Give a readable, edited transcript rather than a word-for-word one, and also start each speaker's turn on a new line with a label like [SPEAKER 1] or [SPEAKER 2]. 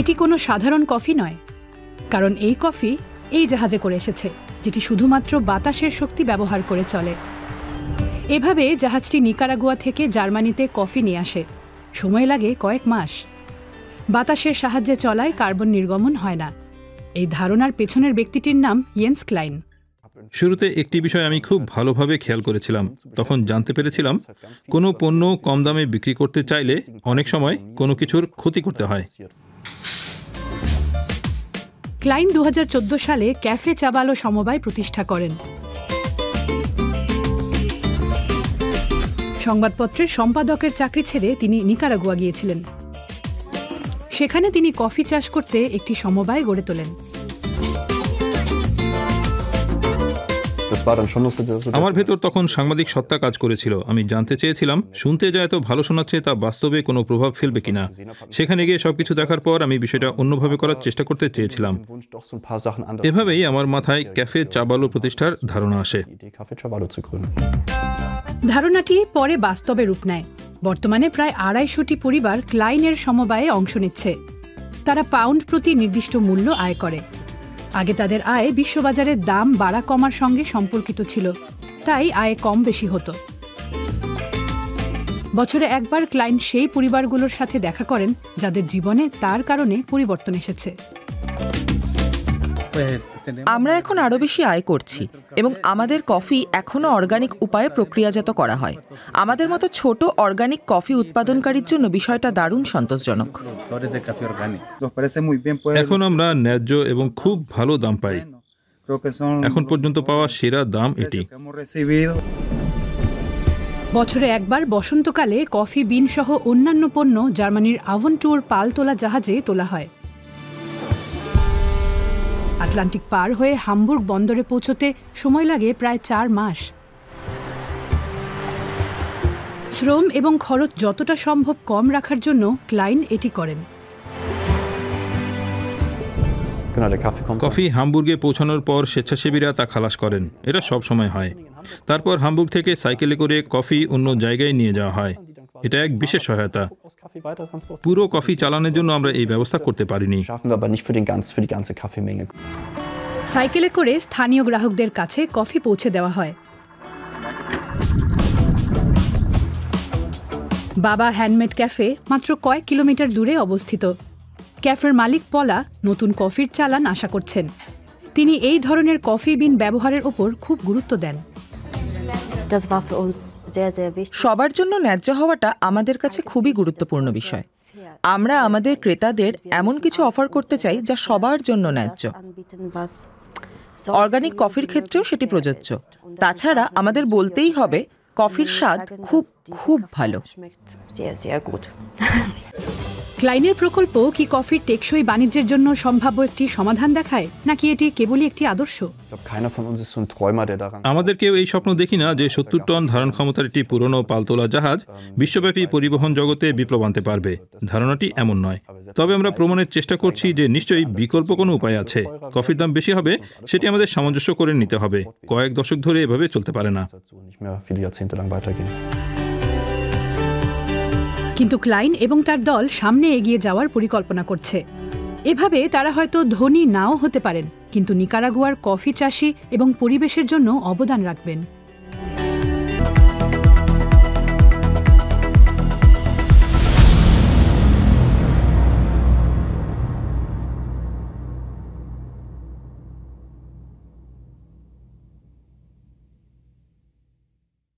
[SPEAKER 1] এটি কোনো সাধারণ কফি নয়, কারণ এই কফি এই জাহাজে করে এসেছে, যেটি শুধুমাত্র বাতাসের শক্তি ব্যবহার করে চলে। এভাবে জাহাজটি নিকারাগুয়া থেকে জার্মানিতে কফি নিয়ে আসে। সময় লাগে কয়েক মাস। বাতাসের সাহায্যে চলায় কার্বন নির্গমন হয় না। এই ধারণার পেছনের ব্যক্তিটির নাম ইয়েন্স ক্লাইন।
[SPEAKER 2] শুরুতে একটি বিষয় আমি খুব ভালোভাবে খেয়াল করেছিলাম। তখন জানতে পেরেছিলাম কোনো পণ্য কম দামে বিক্রি করতে চাইলে অনেক সময় কোনো কিছুর ক্ষতি করতে হয়।
[SPEAKER 1] ক্লাইন 2014 সালে ক্যাফে চাবালো সমবায় প্রতিষ্ঠা করেন। সংবাদপত্রের সম্পাদকের চাকরি ছেড়ে তিনি নিকারাগুয়া গিয়েছিলেন। সেখানে তিনি কফি চাষ করতে একটি সমবায় গড়ে তোলেন।
[SPEAKER 2] আমার ভেতর তখন সাংবাদিক সত্তা কাজ করেছিল। আমি জানতে চেয়েছিলাম শুনতে যা এত ভালো শোনাচ্ছে তা বাস্তবে কোনো প্রভাব ফেলবে কিনা। সেখানে গিয়ে সবকিছু দেখার পর আমি বিষয়টা অন্যভাবে করার চেষ্টা করতে চেয়েছিলাম। এভাবেই আমার মাথায় ক্যাফে চাবালো প্রতিষ্ঠার ধারণা আসে।
[SPEAKER 1] ধারণাটি পরে বাস্তবে রূপ নেয়। বর্তমানে প্রায় 250টি পরিবার ক্লাইনের সমবায়ে অংশ নিচ্ছে। তারা পাউন্ড প্রতি নির্দিষ্ট মূল্য আয় করে। আগে তাদের আয় বিশ্ববাজারের দাম বাড়া কমার সঙ্গে সম্পর্কিত ছিল, তাই আয় কম বেশি হতো। বছরে একবার ক্লাইন সেই পরিবারগুলোর সাথে দেখা করেন যাদের জীবনে তার কারণে পরিবর্তন এসেছে।
[SPEAKER 3] আমরা এখন আরো বেশি আয় করছি এবং আমাদের কফি এখনো অর্গানিক উপায়ে প্রক্রিয়াজাত করা হয়। আমাদের মতো ছোট অর্গানিক কফি উৎপাদনকারীর জন্য বিষয়টা দারুণ সন্তোষজনক।
[SPEAKER 2] এখন আমরা ন্যায্য এবং খুব ভালো দাম পাই। এখন পর্যন্ত পাওয়া সেরা দাম এটি।
[SPEAKER 1] বছরে একবার বসন্তকালে কফি বিন সহ অন্যান্য পণ্য জার্মানির আভেন্টুর পালতোলা জাহাজে তোলা হয়। আটলান্টিক পার হয়ে হামবুর্গ বন্দরে পৌঁছতে সময় লাগে প্রায় 4 মাস। শ্রম এবং খরচ যতটা সম্ভব কম রাখার জন্য ক্লাইন এটি করেন।
[SPEAKER 2] কফি হামবুর্গে পৌঁছানোর পর স্বেচ্ছাসেবীরা তা খালাস করেন। এটা সব সময় হয়। তারপর হামবুর্গ থেকে সাইকেলে করে কফি অন্য জায়গায় নিয়ে যাওয়া হয়। এটা এক বিশেষ সহায়তা। পুরো কফি চালানোর জন্য আমরা এই ব্যবস্থা করতে পারিনি।
[SPEAKER 1] সাইকেলে করে স্থানীয় গ্রাহকদের কাছে কফি পৌঁছে দেওয়া হয়। বাবা হ্যান্ডমেড ক্যাফে মাত্র কয়েক কিলোমিটার দূরে অবস্থিত। ক্যাফের মালিক পলা নতুন কফির চালান আশা করছেন। তিনি এই ধরনের কফি বিন ব্যবহারের ওপর খুব গুরুত্ব দেন।
[SPEAKER 3] সবার জন্য ন্যায্য হওয়াটা আমাদের কাছে খুবই গুরুত্বপূর্ণ বিষয়। আমরা আমাদের ক্রেতাদের এমন কিছু অফার করতে চাই যা সবার জন্য ন্যায্য। অর্গানিক কফির ক্ষেত্রেও সেটি প্রযোজ্য। তাছাড়া আমাদের বলতেই হবে কফির স্বাদ খুব খুব ভালো।
[SPEAKER 1] ক্লাইনের প্রকল্প কি কফির টেকসই বাণিজ্যের জন্য সম্ভাব্য একটি সমাধান দেখায়, নাকি এটি কেবলই একটি আদর্শ?
[SPEAKER 2] আমাদের কেউ এই স্বপ্ন দেখি না যে 70 টন ধারণ ক্ষমতার একটি পুরনো পালতোলা জাহাজ বিশ্বব্যাপী পরিবহন জগতে বিপ্লব আনতে পারবে। ধারণাটি এমন নয়। তবে আমরা প্রমাণের চেষ্টা করছি যে নিশ্চয়ই বিকল্প কোনো উপায় আছে। কফির দাম বেশি হবে, সেটি আমাদের সামঞ্জস্য করে নিতে হবে। কয়েক দশক ধরে এভাবে চলতে পারে না।
[SPEAKER 1] কিন্তু ক্লাইন এবং তার দল সামনে এগিয়ে যাওয়ার পরিকল্পনা করছে। এভাবে তারা হয়তো ধনী নাও হতে পারেন, কিন্তু নিকারাগুয়ার কফি চাষি এবং পরিবেশের জন্য অবদান রাখবেন।